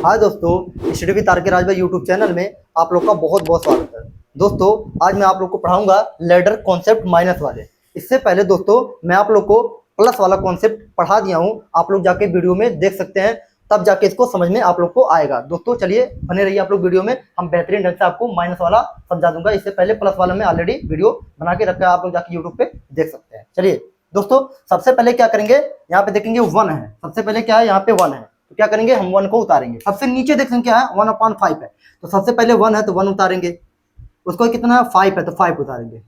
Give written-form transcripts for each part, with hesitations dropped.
हाय दोस्तों, study with are के राज भाई यूट्यूब चैनल में आप लोग का बहुत बहुत स्वागत है। दोस्तों आज मैं आप लोग को पढ़ाऊंगा लैडर कॉन्सेप्ट माइनस वाले। इससे पहले दोस्तों मैं आप लोग को प्लस वाला कॉन्सेप्ट पढ़ा दिया हूं, आप लोग जाके वीडियो में देख सकते हैं, तब जाके इसको समझ में आप लोग को आएगा। दोस्तों चलिए बने रहिए आप लोग वीडियो में, हम बेहतरीन ढंग से आपको माइनस वाला समझा दूंगा। इससे पहले प्लस वाला में ऑलरेडी वीडियो बना के रखा है, आप लोग जाके यूट्यूब पे देख सकते हैं। चलिए दोस्तों सबसे पहले क्या करेंगे, यहाँ पे देखेंगे 1 है। सबसे पहले क्या है, यहाँ पे 1 है, तो क्या करेंगे हम 1 को उतारेंगे। सबसे नीचे देखेंगे क्या है, 1/5 है, तो सबसे पहले 1 है तो 1 उतारेंगे। उसको कितना है 5 है तो 5 उतारेंगे।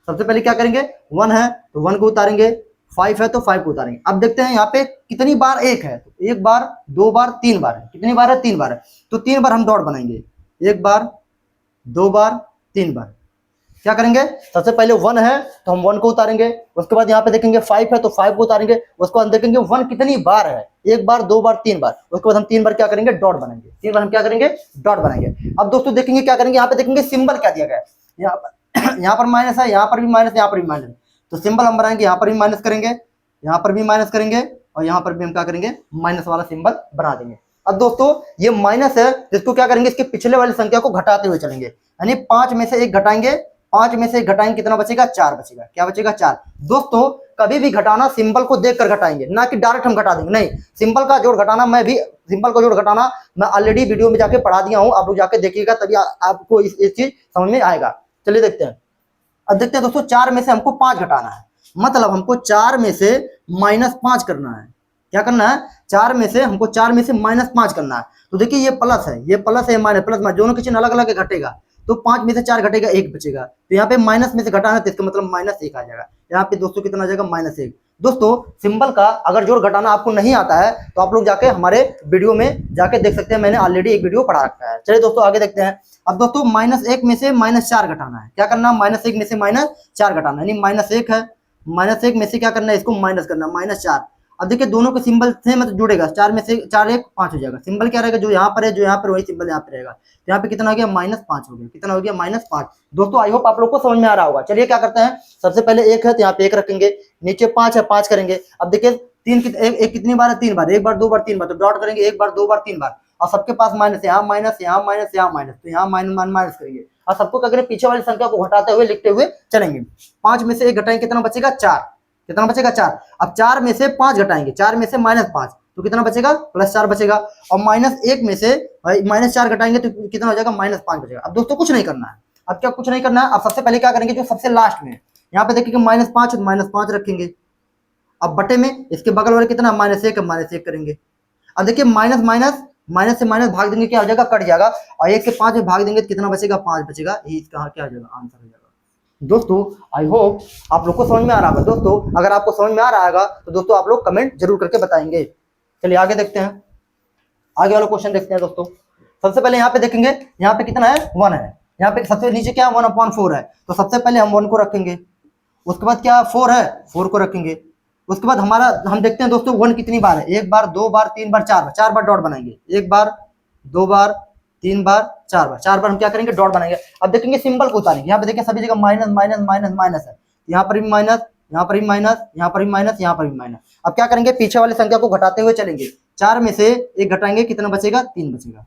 सबसे पहले क्या करेंगे, 1 है तो 1 को उतारेंगे, 5 है तो 5 को उतारेंगे। अब देखते हैं यहाँ पे कितनी बार 1 है, तो 1 बार 2 बार 3 बार है। कितनी बार है, 3 बार है, तो 3 बार हम डॉट बनाएंगे। 1 बार 2 बार 3 बार। क्या करेंगे, सबसे पहले 1 है तो हम 1 को उतारेंगे। उसके बाद यहाँ पे देखेंगे 5 है तो 5 को उतारेंगे। उसके बाद देखेंगे 1 कितनी बार है, 1 बार 2 बार 3 बार। उसके बाद हम 3 बार क्या करेंगे, डॉट बनाएंगे। 3 बार हम क्या करेंगे, डॉट बनाएंगे। अब दोस्तों देखेंगे क्या करेंगे, यहाँ पे देखेंगे सिंबल क्या दिया गया है। यहाँ पर माइनस है, यहाँ पर भी माइनस, यहाँ पर भी माइनस, तो सिंबल हम बनाएंगे। यहाँ पर भी माइनस करेंगे, यहाँ पर भी माइनस करेंगे, और यहाँ पर भी हम क्या करेंगे, माइनस वाला सिंबल बना देंगे। अब दोस्तों ये माइनस है, जिसको क्या करेंगे, इसके पिछले वाली संख्या को घटाते हुए चलेंगे। यानी 5 में से 1 घटाएंगे, 5 में से घटाएंगे, कितना बचेगा, 4 बचेगा। क्या बचेगा, 4। दोस्तों कभी भी घटाना सिंबल को देखकर घटाएंगे, ना कि डायरेक्ट हम घटा देंगे, नहीं। सिंबल का जोड़ घटाना सिंबल का जोड़ घटाना मैं ऑलरेडी वीडियो में जाके पढ़ा दिया हूं, आप लोग जाके देखिएगा, तभी आपको इस चीज समझ में आएगा। चलिए देखते हैं। अब देखते हैं दोस्तों, 4 में से हमको 5 घटाना है, मतलब हमको 4 में से -5 करना है। क्या करना है, 4 में से हमको 4 में से -5 करना है। तो देखिए ये प्लस है, ये प्लस है, माइनस, प्लस माइनस दोनों के चिन्ह अलग अलग घटेगा, तो 5 में से 4 घटेगा, 1 बचेगा। तो यहाँ पे माइनस में से घटाना है तो इसका मतलब -1 आ जाएगा। यहाँ पे दोस्तों कितना आ जाएगा, -1। दोस्तों सिंबल का अगर जोड़ घटाना आपको नहीं आता है तो आप लोग जाके हमारे वीडियो में जाके देख सकते हैं, मैंने ऑलरेडी एक वीडियो पढ़ा रखा है। चलिए दोस्तों आगे देखते हैं। अब दोस्तों -1 में से -4 घटाना है। क्या करना, -1 में से -4 घटाना, यानी -1 है, -1 में से क्या करना है, इसको माइनस करना, -4। अब देखिए दोनों के सिंबल से मतलब जुड़ेगा, 4 में से 4 1 5 हो जाएगा। सिंबल क्या रहेगा, जो यहाँ पर है, जो यहाँ पर वही सिंबल यहाँ पे रहेगा। तो यहाँ पे कितना हो गया, -5 हो गया। कितना हो गया, -5। दोस्तों आई होप आप लोग को समझ में आ रहा होगा। चलिए क्या करते हैं, सबसे पहले 1 है तो यहाँ पे 1 रखेंगे, नीचे 5 है 5 करेंगे। अब देखिए 3 एक कितनी बार है, 3 बार, 1 बार 2 बार 3 बार, तो डॉट करेंगे, 1 बार 2 बार 3 बार। और सबके पास माइनस, यहाँ माइनस, यहाँ माइनस, यहाँ माइनस, तो यहाँ माइनस करेंगे। और सबको क्या करें, पीछे वाली संख्या को घटाते हुए लिखते हुए चलेंगे। 5 में से 1 घटाएंगे, कितना बचेगा, 4। कितना बचेगा, 4। अब 4 में से 5 घटाएंगे, 4 में से -5, तो कितना बचेगा, +4 बचेगा। और -1 में से -4 घटाएंगे तो कितना हो जाएगा, -5 बचेगा। अब दोस्तों कुछ नहीं करना है, अब क्या कुछ नहीं करना है। अब सबसे पहले क्या करेंगे, जो सबसे लास्ट में यहाँ पे देखिए -5 तो -5 रखेंगे। अब बटे में इसके बगल वाले कितना, -1 है, -1 करेंगे। अब देखिए माइनस से माइनस भाग देंगे, क्या हो जाएगा, कट जाएगा। और 1 से 5 में भाग देंगे तो कितना बचेगा, 5 बचेगा। यही इसका क्या हो जाएगा, आंसर हो जाएगा। दोस्तों आई होप आप लोग को समझ में आ रहा होगा। दोस्तों अगर आपको समझ में आ रहा होगा तो दोस्तों आप लोग कमेंट जरूर करके बताएंगे। चलिए आगे देखते हैं, आगे वाला क्वेश्चन देखते हैं। दोस्तों सबसे पहले यहाँ पे देखेंगे, यहाँ पे कितना है, 1 है। यहाँ पे सबसे नीचे क्या है, 1/4 है, तो सबसे पहले हम 1 को रखेंगे। उसके बाद क्या 4 है, 4 को रखेंगे। उसके बाद हम देखते हैं दोस्तों 1 कितनी बार है, 1 बार 2 बार 3 बार 4 बार, 4 बार डॉट बनाएंगे। 1 बार 2 बार 3 बार 4 बार, 4 बार हम क्या करेंगे, डॉट बनाएंगे। अब देखेंगे सिंबल को उतारेंगे, यहाँ पे देखिए सभी जगह माइनस माइनस माइनस माइनस है, यहाँ पर भी माइनस, यहाँ पर भी माइनस, यहाँ पर भी माइनस, यहाँ पर भी माइनस। अब क्या करेंगे, पीछे वाली संख्या को घटाते हुए चलेंगे। 4 में से 1 घटाएंगे, कितना बचेगा, 3 बचेगा।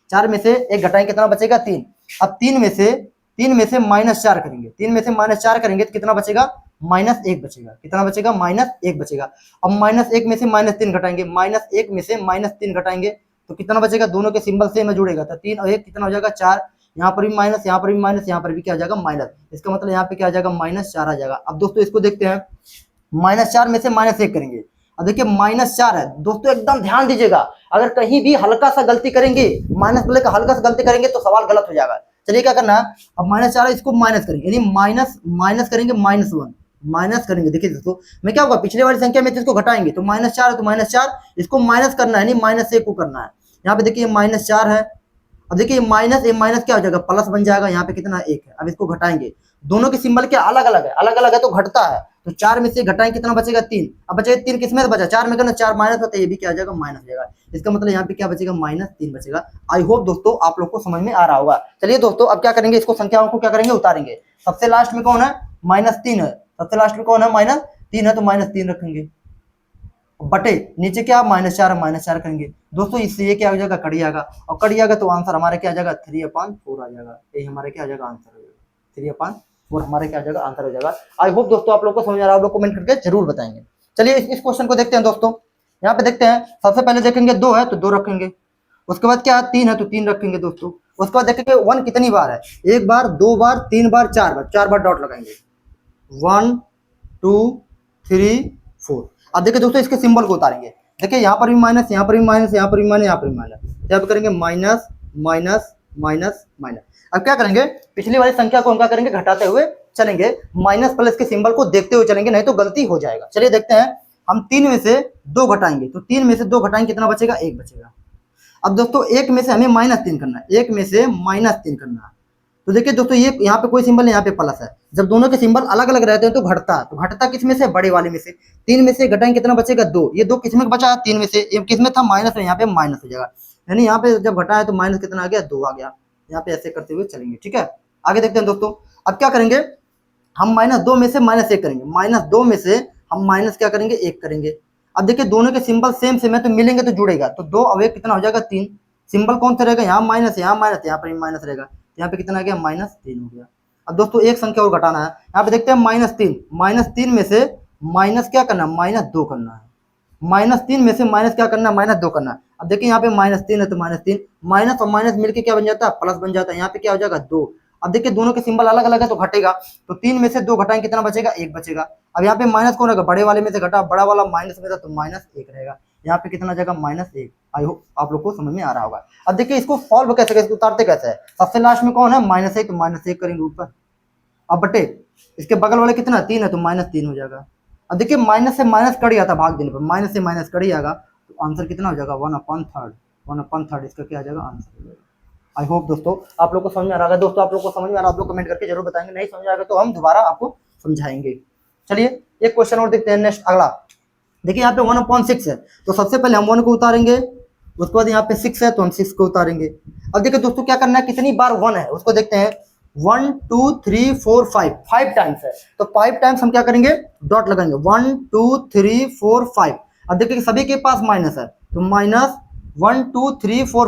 4 में से 1 घटाएंगे, कितना बचेगा, 3। अब 3 में से -4 करेंगे, 3 में से -4 करेंगे तो कितना बचेगा, -1 बचेगा। कितना बचेगा, -1 बचेगा। अब -1 में से -3 घटाएंगे, -1 में से -3 घटाएंगे तो कितना बचेगा, दोनों के सिंबल से में जुड़ेगा, तो 3 और 1 कितना हो जाएगा, 4। यहाँ पर भी माइनस, यहाँ पर भी माइनस, यहाँ पर भी क्या आ जाएगा, माइनस। इसका मतलब यहाँ पे क्या आ जाएगा, -4 आ जाएगा। अब दोस्तों इसको देखते हैं, -4 में से -1 करेंगे। अब देखिए -4 है दोस्तों, एकदम ध्यान दीजिएगा, अगर कहीं भी हल्का सा गलती करेंगे, माइनस को लेकर हल्का सा गलती करेंगे तो सवाल गलत हो जाएगा। चलिए क्या करना है, अब -4 है, इसको माइनस करेंगे, यानी माइनस करेंगे, -1 माइनस करेंगे। देखिए दोस्तों मैं क्या होगा, पिछले वाली संख्या में इसको घटाएंगे तो -4 है, तो -4 इसको माइनस करना है, यानी -1 को करना है। यहाँ पे देखिए -4 है। अब देखिए माइनस क्या हो जाएगा, प्लस बन जाएगा। यहाँ पे कितना 1 है, अब इसको घटाएंगे, दोनों के सिंबल क्या अलग अलग है, अलग अलग है तो घटता है। तो 4 में से घटाएंगे, कितना बचेगा, 3। अब बचेगा 3, किसमें बचा, 4 में करना, 4 माइनस होता है, ये भी क्या आ जाएगा, माइनस हो जाएगा। इसका मतलब यहाँ पे क्या बचेगा, -3 बचेगा। आई होप दोस्तों आप लोग को समझ में आ रहा होगा। चलिए दोस्तों अब क्या करेंगे, इसको संख्याओं को क्या करेंगे, उतारेंगे। सबसे लास्ट में कौन है, -3 है, सबसे लास्ट में कौन है, -3 है, तो -3 रखेंगे। बटे नीचे क्या -4 करेंगे दोस्तों, इससे ये क्या हो जाएगा, कट जाएगा, और कट जाएगा तो आंसर हमारा क्या आ जाएगा, 3/4 आ जाएगा। ये हमारा क्या आ जाएगा, आंसर हो जाएगा 3/4 हमारे क्या आ जाएगा, आंसर हो जाएगा। आई होप दोस्तों आप लोग को समझ आ रहा है, आप लोग कमेंट करके जरूर बताएंगे। चलिए इस क्वेश्चन को देखते हैं दोस्तों। यहाँ पे देखते हैं, सबसे पहले देखेंगे 2 है तो 2 रखेंगे, उसके बाद क्या है 3 है तो 3 रखेंगे दोस्तों, उसके बाद देखेंगे 1 कितनी बार है, 1 बार 2 बार 3 बार 4 बार डॉट लगाएंगे, 1 2 3 4। अब देखिए दोस्तों इसके सिंबल को उतारेंगे, देखिए यहाँ पर भी माइनस, यहाँ पर भी माइनस, यहाँ पर भी माइनस, यहाँ पर भी माइनस, यहाँ पे करेंगे माइनस माइनस माइनस माइनस। अब क्या करेंगे, पिछली वाली संख्या को हम क्या करेंगे, घटाते हुए चलेंगे, माइनस प्लस के सिंबल को देखते हुए चलेंगे, नहीं तो गलती हो जाएगा। चलिए देखते हैं, हम 3 में से 2 घटाएंगे तो 3 में से 2 घटाएंगे कितना बचेगा, 1 बचेगा। अब दोस्तों 1 में से हमें -3 करना है, 1 में से -3 करना है, तो देखिए दोस्तों ये यहाँ पे कोई सिंबल नहीं, यहाँ पे प्लस है। जब दोनों के सिंबल अलग अलग रहते हैं तो घटता किस में से, बड़े वाले में से। 3 में से घटाएंगे कितना बचेगा, 2। ये 2 किस में बचा, 3 में से, किस में था, माइनस में, यहाँ पे माइनस हो जाएगा, यानी यहाँ पे जब घटाया तो माइनस कितना आ गया, 2 आ गया। यहाँ पे ऐसे करते हुए चलेंगे, ठीक है। आगे देखते हैं दोस्तों, अब क्या करेंगे, हम -2 में से -1 करेंगे, -2 में से हम माइनस क्या करेंगे, 1 करेंगे। अब देखिए दोनों के सिंबल सेम सेम है तो मिलेंगे तो जुड़ेगा, तो 2 और 1 कितना हो जाएगा, 3। सिंबल कौन सा रहेगा, यहाँ माइनस, यहाँ माइनस, यहाँ पर माइनस रहेगा, यहाँ पे कितना आ गया, -3 हो गया। अब दोस्तों एक संख्या और घटाना है, यहाँ पे देखते हैं -3 में से माइनस क्या करना है, -2 करना है। -3 में से माइनस क्या करना है, -2 करना है। अब देखिए यहाँ पे -3 है तो -3, माइनस और माइनस मिलके क्या बन जाता है, प्लस बन जाता है। यहाँ पे क्या हो जाएगा, 2। अब देखिए दोनों के सिंबल अलग अलग है तो घटेगा, तो 3 में से 2 घटाएंगे कितना बचेगा, 1 बचेगा। अब यहाँ पे माइनस कौन रहेगा, बड़े वाले में से घटा, बड़ा वाला माइनस में था तो -1 रहेगा, यहाँ पे कितना जाएगा, -1। आई होप आप लोग को समझ में आ रहा होगा। अब देखिए इसको सॉल्व कैसे, उतारते कैसे है, सबसे लास्ट में कौन है, -1, तो -1 करेंगे ऊपर। अब बटे इसके बगल वाले कितना, 3 है तो -3 हो जाएगा। अब देखिए माइनस से माइनस कट जाता, भाग देने पर माइनस से माइनस कट जाएगा, तो आंसर कितना हो जाएगा, 1/3 इसका क्या आ जाएगा, आंसर हो जाएगा। आई होप दोस्तों आप लोग को समझ में आ रहा है। दोस्तों आप लोग को समझ में आ रहा है, आप लोग कमेंट करके जरूर बताएंगे, नहीं समझ आएगा तो हम दोबारा आपको समझाएंगे। चलिए एक क्वेश्चन और देखते हैं, नेक्स्ट अगला। देखिए यहाँ पे 1/6 है, तो सबसे पहले हम 1 को उतारेंगे, उसके बाद यहाँ पे 6 है तो हम 6 को उतारेंगे। अब देखिए दोस्तों क्या करना है, कितनी बार 1 है उसको देखते हैं, 1 2 3 4 5 टाइम्स है, तो 5 टाइम्स हम क्या करेंगे, डॉट लगाएंगे, 1 2 3 4 5। अब देखिए सभी के पास माइनस है तो -1 2 3 4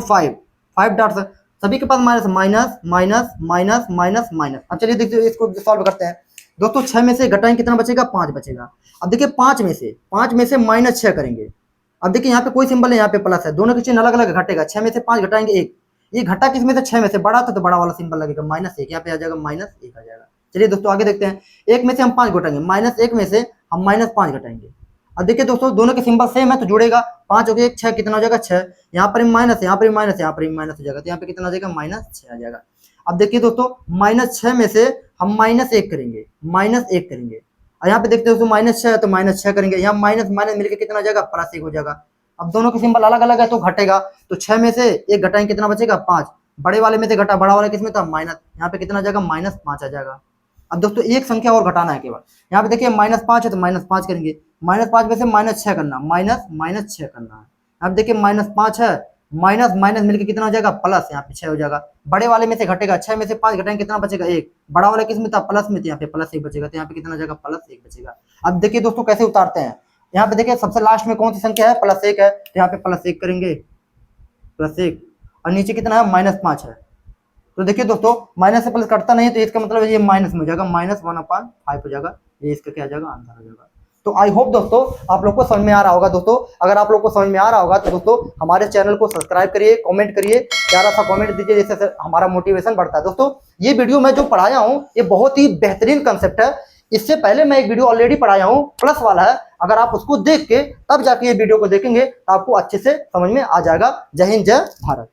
5 डॉट्स है, सभी के पास minus minus minus minus minus. अब चलिए देखिए इसको सॉल्व करते हैं दोस्तों। 6 में से घटाएंगे कितना बचेगा, 5 बचेगा। अब देखिए 5 में से -6 करेंगे। अब देखिए यहाँ पे कोई सिंबल है, यहाँ पे प्लस है, दोनों के चिन्ह अलग अलग घटेगा। 6 में से 5 घटाएंगे 1, ये घटा किस में से, 6 में से, बड़ा था तो बड़ा वाला सिंबल लगेगा, -1, यहाँ पे आ जाएगा -1 आ जाएगा। चलिए दोस्तों आगे देखते हैं, 1 में से हम 5 घटाएंगे, -1 में से हम -5 घटाएंगे। अब देखिए दोस्तों दोनों के सिंबल सेम है तो जुड़ेगा, 5 हो गया 1, 6 कितना हो जाएगा, 6। यहाँ पर माइनस, यहाँ पर माइनस, यहाँ पर माइनस हो जाएगा, तो यहाँ पे कितना आ जाएगा, -6 आ जाएगा। अब देखिए दोस्तों -6 में से हम -1 करेंगे, -1 करेंगे, और यहाँ पे देखते हैं दोस्तों -6 है तो -6 करेंगे, यहाँ माइनस माइनस मिलकर कितना आ जाएगा, +1 हो जाएगा। अब दोनों के सिंबल अलग अलग है तो घटेगा, तो 6 में से 1 घटाएंगे कितना बचेगा, 5। बड़े वाले में से घटा, बड़ा वाला किसमें था, माइनस, यहाँ पे कितना आ जाएगा, -5 आ जाएगा। अब दोस्तों एक संख्या और घटाना है केवल, यहाँ पे देखिए -5 है तो -5 करेंगे, -5 में से -6 करना, -6 करना है। अब देखिए -5 है, माइनस माइनस मिलकर कितना हो जाएगा, प्लस, यहाँ पे 6 हो जाएगा। बड़े वाले में से घटेगा, 6 में से 5 घटाएंगे कितना बचेगा, 1। बड़ा वाला किसमें था, प्लस में, तो यहाँ पे +1 बचेगा, तो यहाँ पे कितना हो जाएगा, +1 बचेगा। अब देखिए दोस्तों कैसे उतारते हैं, यहाँ पे देखिए सबसे लास्ट में कौन सी संख्या है, +1 है, तो यहाँ पे +1 करेंगे, +1, और नीचे कितना है, -5 है। तो देखिए दोस्तों माइनस से प्लस कटता नहीं, तो इसका मतलब ये माइनस में हो जाएगा, -1/5 हो जाएगा, ये इसका क्या आ जाएगा, आंसर हो जाएगा। तो आई होप दोस्तों आप लोग को समझ में आ रहा होगा। दोस्तों अगर आप लोग को समझ में आ रहा होगा तो दोस्तों हमारे चैनल को सब्सक्राइब करिए, कमेंट करिए, प्यारा सा कमेंट दीजिए, जिससे हमारा मोटिवेशन बढ़ता है। दोस्तों ये वीडियो मैं जो पढ़ाया हूँ ये बहुत ही बेहतरीन कंसेप्ट है। इससे पहले मैं एक वीडियो ऑलरेडी पढ़ाया हूँ, प्लस वाला है, अगर आप उसको देख के तब जाके ये वीडियो को देखेंगे तो आपको अच्छे से समझ में आ जाएगा। जय हिंद, जय भारत।